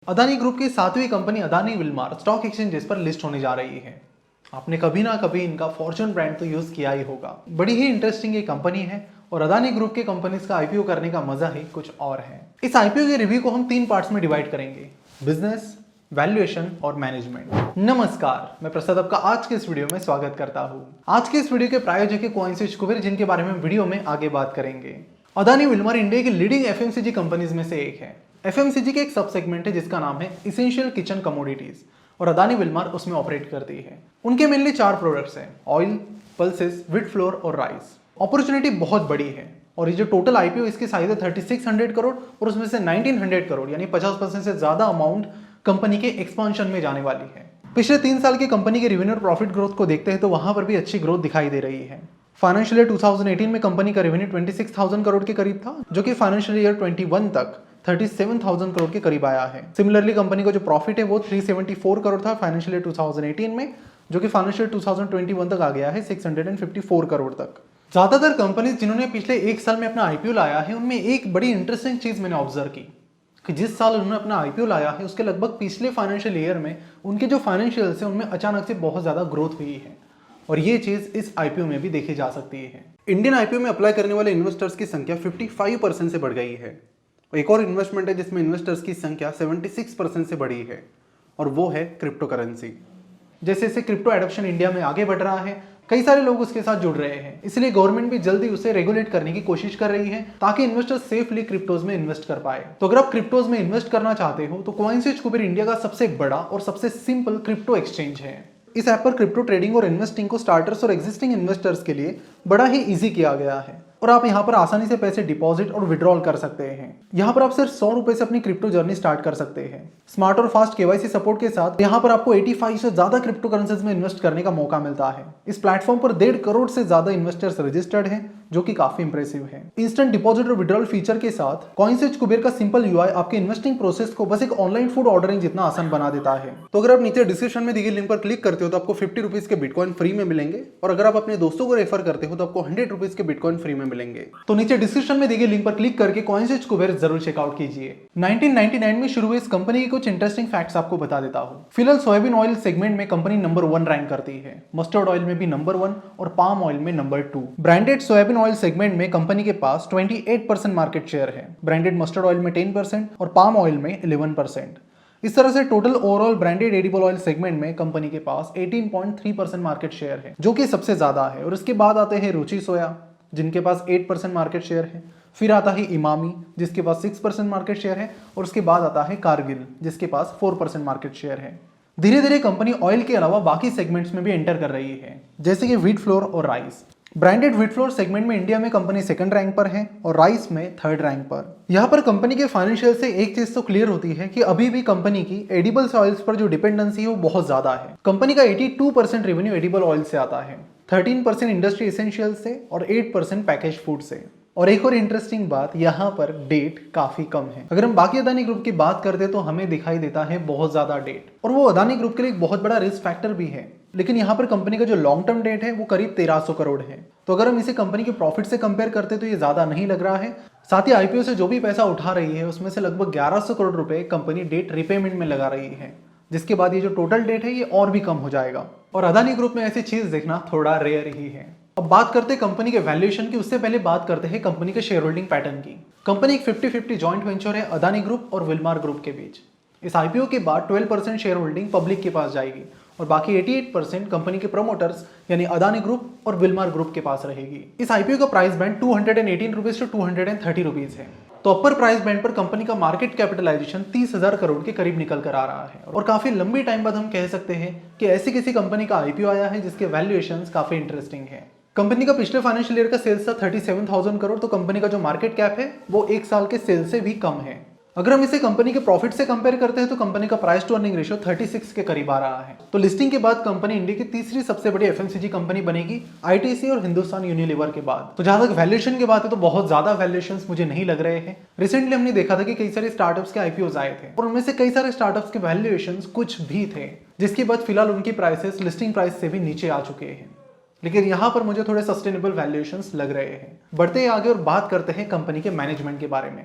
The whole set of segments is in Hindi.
अदानी ग्रुप की सातवीं company Adani Wilmar stock exchanges पर लिस्ट होने जा रही है। आपने कभी ना कभी इनका फॉर्च्यून ब्रांड तो यूज किया ही होगा। बड़ी ही इंटरेस्टिंग ये कंपनी है और अदानी ग्रुप के कंपनीज का आईपीओ करने का मजा ही कुछ और है। इस आईपीओ के रिव्यू को हम 3 पार्ट्स में डिवाइड करेंगे, बिजनेस, वैल्यूएशन और मैनेजमेंट। नमस्कार, मैं प्रसाद आपका आज के इस वीडियो में स्वागत करता हूँ। आज के इस वीडियो के प्रायोजक है कोइंसिस कुबेर, जिनके बारे में वीडियो में आगे बात करेंगे। अदानी विल्मार इंडिया की लीडिंग एफएमसीजी कंपनीज में से एक है। एफएमसीजी के एक सब सेगमेंट है जिसका नाम है इसेंशियल किचन कमोडिटीज और अदानी विल्मार उसमें ऑपरेट करती है। उनके मेनली 4 प्रोडक्ट्स हैं, ऑयल, पल्सेस, व्हीट फ्लोर और राइस। अपॉर्चुनिटी बहुत बड़ी है और ये जो टोटल आईपीओ इसकी साइज है 3600 करोड़ और उसमें से 1900 करोड़ यानी 50% से ज्यादा अमाउंट कंपनी के एक्सपांशन में जाने वाली है। पिछले 3 साल की कंपनी के रेवेन्यू और प्रॉफिट ग्रोथ को देखते हैं तो वहां पर भी अच्छी ग्रोथ दिखाई दे रही है। फाइनेंशियल ईयर 2018 में कंपनी का रेवेन्यू 26,000 करोड़ के करीब था, जो कि फाइनेंशियल ईयर 21 तक 37,000 करोड़ के करीब आया है। सिमिलरली कंपनी का जो प्रॉफिट है वो 374 करोड़ था फाइनेंशियल ईयर 2018 में, जो कि फाइनेंशियल ईयर 2021 तक आ गया है 654 करोड़ तक। ज्यादातर कंपनीज जिन्होंने पिछले 1 साल में अपना आईपीओ लाया है उनमें एक बड़ी इंटरेस्टिंग चीज मैंने ऑब्जर्व की कि जिस साल उन्होंने अपना आईपीओ लाया है उसके लगभग पिछले फाइनेंशियल ईयर में उनके जो फाइनेंशियल्स है उनमें अचानक से बहुत ज्यादा ग्रोथ हुई है और ये चीज इस आईपीओ में भी देखी जा सकती है। इंडियन आईपीओ में अप्लाई करने वाले इन्वेस्टर्स की संख्या 55% से बढ़ गई है। एक और इन्वेस्टमेंट है जिसमें इन्वेस्टर्स की संख्या 76% से बढ़ी है और वो है क्रिप्टो करेंसी। जैसे जैसे क्रिप्टो एडॉप्शन इंडिया में आगे बढ़ रहा है, कई सारे लोग उसके साथ जुड़ रहे हैं, इसलिए गवर्नमेंट भी जल्दी उसे रेगुलेट करने की कोशिश कर रही है ताकि इन्वेस्टर्स सेफली क्रिप्टोज में इन्वेस्ट कर पाए। तो अगर आप क्रिप्टोज में इन्वेस्ट करना चाहते हो तो कोइंसिस कुबेर इंडिया का सबसे बड़ा और सबसे सिंपल क्रिप्टो एक्सचेंज है। इस ऐप पर क्रिप्टो ट्रेडिंग और इन्वेस्टिंग को स्टार्टर्स और एग्जिस्टिंग इन्वेस्टर्स के लिए बड़ा ही इजी किया गया है और आप यहाँ पर आसानी से पैसे डिपॉजिट और विड्रॉल कर सकते हैं। यहाँ पर आप सिर्फ 100 रुपए से अपनी क्रिप्टो जर्नी स्टार्ट कर सकते हैं। स्मार्ट और फास्ट केवाईसी सपोर्ट के साथ यहाँ पर आपको 85 से ज्यादा क्रिप्टो करेंसीज में इन्वेस्ट करने का मौका मिलता है। इस प्लेटफॉर्म पर 1.5 करोड़ से ज्यादा इन्वेस्टर्स रजिस्टर्ड हैं, जो कि काफी इंप्रेसिव है। इंस्टेंट डिपॉजिट और विड्रॉल फीचर के साथ कोइंसिस कुबेर का सिंपल यूआई आपके इन्वेस्टिंग प्रोसेस को बस एक ऑनलाइन फूड ऑर्डरिंग जितना आसान बना देता है। तो अगर आप नीचे डिस्क्रिप्शन में दी गई लिंक पर क्लिक करते हो तो आपको 50 रुपीज के बिटकॉइन फ्री में मिलेंगे और अगर आप अपने दोस्तों को रेफर करते हो तो आपको 100 रुपीज के बिटकॉइन फ्री में मिलेंगे। तो नीचे डिस्क्रिप्शन में दी गई लिंक पर क्लिक करके कोइंसिस कुबेर जरूर चेकआउट कीजिए। 1999 में शुरू हुई इस कंपनी के कुछ इंटरेस्टिंग फैक्ट्स आपको बता देता हूं। फिलहाल सोयाबीन ऑयल सेगमेंट में कंपनी नंबर 1 रैंक करती है, मस्टर्ड ऑयल में भी नंबर 1 और पाम ऑयल में number 2। Branded soybean oil segment में कंपनी के पास 28% मार्केट शेयर है, ब्रांडेड मस्टर्ड ऑयल में 10% और पाम ऑयल में 11%। इस तरह से total overall branded edible oil segment में कंपनी के पास 18.3% मार्केट शेयर है, जो कि सबसे ज्यादा है। और इसके बाद आते हैं रुचि सोया, जिनके पास 8% मार्केट शेयर है। फिर आता है इमामी, जिसके पास 6% मार्केट शेयर है और उसके बाद आता है कारगिल, जिसके पास 4% मार्केट शेयर है। धीरे धीरे कंपनी ऑयल के अलावा बाकी सेगमेंट्स में भी एंटर कर रही है, जैसे कि व्हीट फ्लोर और rice. Branded wheat flour segment में इंडिया में कंपनी 2nd रैंक पर है और राइस में 3rd रैंक पर। यहाँ पर कंपनी के फाइनेंशियल से एक चीज तो क्लियर होती है कि अभी भी कंपनी की एडिबल्स ऑयल्स पर जो डिपेंडेंसी है वो बहुत ज्यादा है। कंपनी का 82% रेवेन्यू एडिबल ऑयल से आता है, 13% इंडस्ट्री एसेंशियल से और 8% पैकेज फूड से। और एक और इंटरेस्टिंग बात, यहाँ पर डेट काफी कम है। अगर हम बाकी अदानी ग्रुप की बात करते तो हमें दिखाई देता है बहुत ज्यादा डेट और वो अदानी ग्रुप के लिए एक बहुत बड़ा रिस्क फैक्टर भी है, लेकिन यहाँ पर कंपनी का जो लॉन्ग टर्म डेट है वो करीब 1300 करोड़ है। तो अगर हम इसे कंपनी के प्रॉफिट से कंपेयर करते तो ये ज्यादा नहीं लग रहा है। साथ ही आईपीओ से जो भी पैसा उठा रही है उसमें से लगभग 1100 करोड़ रुपए कंपनी डेट रिपेमेंट में लगा रही है, जिसके बाद ये जो टोटल डेट है ये और भी कम हो जाएगा और अदानी ग्रुप में ऐसी चीज देखना थोड़ा रेयर ही है। अब बात करते हैं कंपनी के वैल्यूएशन की, उससे पहले बात करते हैं कंपनी के शेयर होल्डिंग पैटर्न की। कंपनी एक 50-50 जॉइंट वेंचर है अदानी ग्रुप और विल्मार ग्रुप के बीच। इस आईपीओ के बाद 12% शेयर होल्डिंग पब्लिक के पास जाएगी और बाकी 88% कंपनी के प्रोमोटर्स यानी अदानी ग्रुप और विल्मार ग्रुप के पास रहेगी। इस आईपीओ का price band 218 rupees to 230 rupees है। तो अपर प्राइस बैंड पर कंपनी का मार्केट कैपिटलाइजेशन 30,000 करोड़ के करीब निकल कर आ रहा है और काफी लंबी टाइम बाद हम कह सकते हैं कि ऐसी किसी कंपनी का आईपीओ आया है जिसके वैल्यूएशन काफी इंटरेस्टिंग है। कंपनी का पिछले फाइनेंशियल ईयर का सेल्स था 37,000 करोड़, तो कंपनी का जो मार्केट कैप है वो 1 साल के सेल्स से भी कम है। अगर हम इसे कंपनी के प्रॉफिट से कंपेयर करते हैं तो कंपनी का प्राइस टू अर्निंग रेशियो 36 के करीब आ रहा है। तो लिस्टिंग के बाद कंपनी इंडिया की तीसरी सबसे बड़ी एफएमसीजी कंपनी बनेगी आईटीसी और हिंदुस्तान यूनिलीवर के बाद। तो जहां तक वैल्यूएशन की बात है तो बहुत ज्यादा वैल्यूएशंस मुझे नहीं लग रहे हैं। रिसेंटली हमने देखा था कि कई सारे स्टार्टअप्स के आईपीओ आए थे और उनमें से कई सारे स्टार्टअप्स के वैल्यूएशंस कुछ भी थे, जिसके बाद फिलहाल उनकी प्राइसेस लिस्टिंग प्राइस से भी नीचे आ चुके हैं। लेकिन यहाँ पर मुझे थोड़े सस्टेनेबल वैल्यूएशंस लग रहे हैं। बढ़ते आगे और बात करते हैं कंपनी के मैनेजमेंट के बारे में।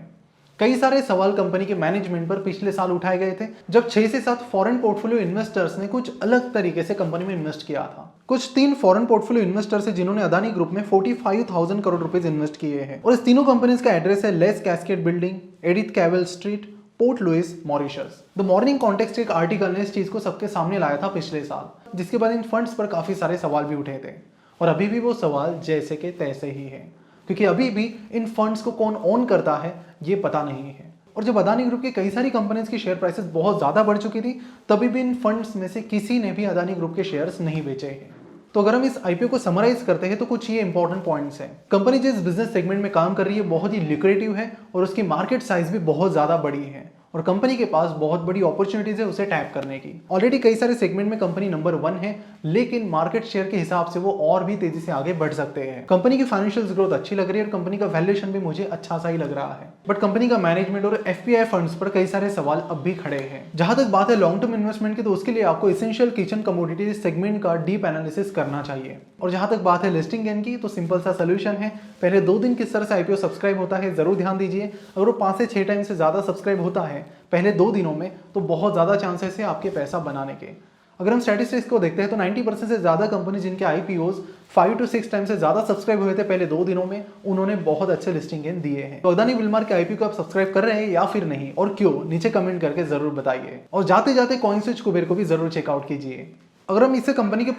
कई सारे सवाल कंपनी के मैनेजमेंट पर पिछले साल उठाए गए थे, जब 6 से 7 फॉरेन पोर्टफोलियो इन्वेस्टर्स ने कुछ अलग तरीके से कंपनी में इन्वेस्ट किया था। कुछ 3 फॉरेन पोर्टफोलियो इन्वेस्टर्स हैं जिन्होंने अदानी ग्रुप में 45,000 करोड़ रुपए इन्वेस्ट किए हैं, और इस तीनों कंपनीज का एड्रेस है Les Cascade building, Edith Cavell street, Port Louis, Mauritius. The Morning Context एक आर्टिकल ने इस चीज को सबके सामने लाया था पिछले साल, जिसके बाद इन फंड्स पर काफी सारे सवाल भी उठे थे, और अभी भी वो सवाल जैसे के तैसे ही है, क्योंकि अभी भी इन फंड्स को कौन ओन करता है ये पता नहीं है। और जब अदानी ग्रुप की कई सारी कंपनीज की शेयर प्राइसेस बहुत ज्यादा बढ़ चुकी थी, तभी भी इन फंड्स में से किसी ने भी अदानी ग्रुप के शेयर्स नहीं बेचे हैं। तो अगर हम इस आईपीओ को समराइज करते हैं तो कुछ ये इंपॉर्टेंट पॉइंट्स हैं। कंपनी जिस बिजनेस सेगमेंट में काम कर रही है बहुत ही लिक्रेटिव है, और उसकी मार्केट साइज भी बहुत ज्यादा बड़ी है, और कंपनी के पास बहुत बड़ी अपॉर्चुनिटीज है उसे टैप करने की। ऑलरेडी कई सारे सेगमेंट में कंपनी नंबर 1 है, लेकिन मार्केट शेयर के हिसाब से वो और भी तेजी से आगे बढ़ सकते हैं। कंपनी की फाइनेंशियल ग्रोथ अच्छी लग रही है और कंपनी का वैल्यूएशन भी मुझे अच्छा सा ही लग रहा है, बट कंपनी का मैनेजमेंट और एफपीआई फंड्स पर कई सारे सवाल अब भी खड़े हैं। जहां तक बात है लॉन्ग टर्म इन्वेस्टमेंट की, तो उसके लिए आपको एसेंशियल किचन कमोडिटीज सेगमेंट का डीप एनालिसिस करना चाहिए। और जहां तक बात है लिस्टिंग गेन की, तो सिंपल सा सोल्यूशन है, पहले 2 दिन किस तरह से आईपीओ सब्सक्राइब होता है जरूर ध्यान दीजिए। अगर वो 5 से 6 टाइम से ज्यादा सब्सक्राइब होता है पहले 2 दिनों में, तो बहुत ज्यादा चांसेस है आपके पैसा बनाने के। अगर हम स्टैटिस्टिक्स को देखते हैं तो 90% से ज्यादा कंपनी जिनके आईपीओज 5 to 6 टाइम से ज्यादा सब्सक्राइब हुए थे पहले 2 दिनों में, उन्होंने बहुत अच्छे लिस्टिंग गेन दिए हैं। तो अदानी विलमार के आईपीओ को आप सब्सक्राइब कर रहे हैं या फिर नहीं, और क्यों, नीचे कमेंट करके जरूर बताइए। और जाते जाते कॉइनस्विच कुबेर को भी जरूर चेकआउट कीजिए। अगर हम इससे कंपनी के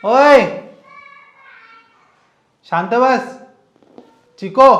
ओए शांत बस चिको।